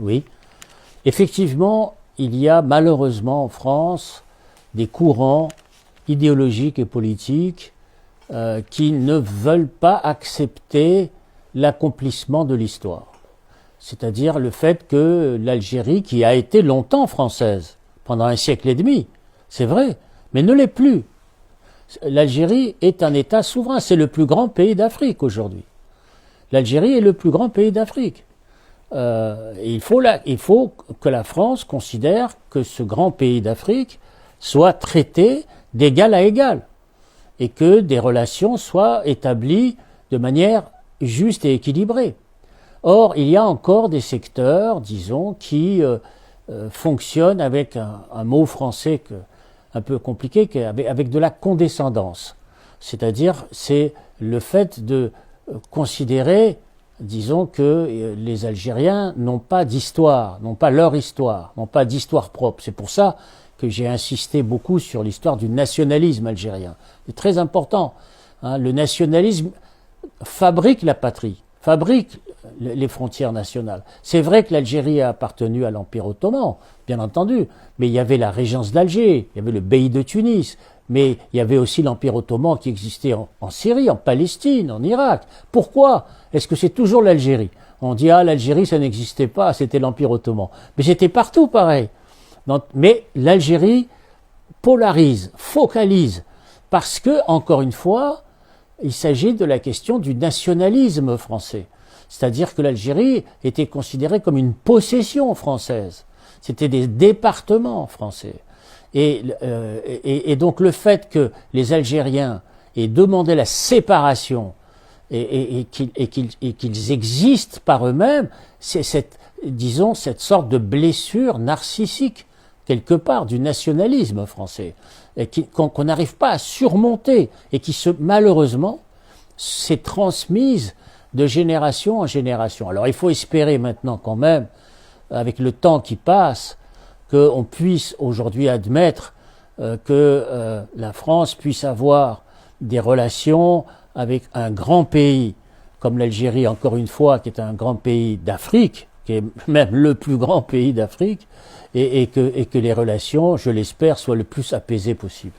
Oui. Effectivement, il y a malheureusement en France des courants idéologiques et politiques qui ne veulent pas accepter l'accomplissement de l'histoire. C'est-à-dire le fait que l'Algérie, qui a été longtemps française, pendant un siècle et demi, c'est vrai, mais ne l'est plus. L'Algérie est un État souverain, c'est le plus grand pays d'Afrique aujourd'hui. L'Algérie est le plus grand pays d'Afrique. Il faut que la France considère que ce grand pays d'Afrique soit traité d'égal à égal et que des relations soient établies de manière juste et équilibrée. Or, il y a encore des secteurs, disons, qui fonctionnent avec un mot français un peu compliqué, avec de la condescendance. C'est-à-dire, c'est le fait de considérer, disons, que les Algériens n'ont pas d'histoire, n'ont pas leur histoire, n'ont pas d'histoire propre. C'est pour ça que j'ai insisté beaucoup sur l'histoire du nationalisme algérien. C'est très important. Hein, le nationalisme fabrique la patrie, fabrique les frontières nationales. C'est vrai que l'Algérie a appartenu à l'Empire ottoman, bien entendu, mais il y avait la régence d'Alger, il y avait le Bey de Tunis, mais il y avait aussi l'Empire ottoman qui existait en Syrie, en Palestine, en Irak. Pourquoi est-ce que c'est toujours l'Algérie? On dit, ah, l'Algérie, ça n'existait pas, c'était l'Empire ottoman. Mais c'était partout pareil. Mais l'Algérie polarise, focalise, parce que, encore une fois, il s'agit de la question du nationalisme français. C'est-à-dire que l'Algérie était considérée comme une possession française. C'était des départements français. Et donc le fait que les Algériens aient demandé la séparation et qu'ils existent par eux-mêmes, c'est cette sorte de blessure narcissique, quelque part, du nationalisme français, qu'on n'arrive pas à surmonter et qui, malheureusement, s'est transmise de génération en génération. Alors il faut espérer maintenant quand même, avec le temps qui passe, qu'on puisse aujourd'hui admettre que la France puisse avoir des relations avec un grand pays comme l'Algérie, encore une fois, qui est un grand pays d'Afrique, qui est même le plus grand pays d'Afrique, et que les relations, je l'espère, soient le plus apaisées possible.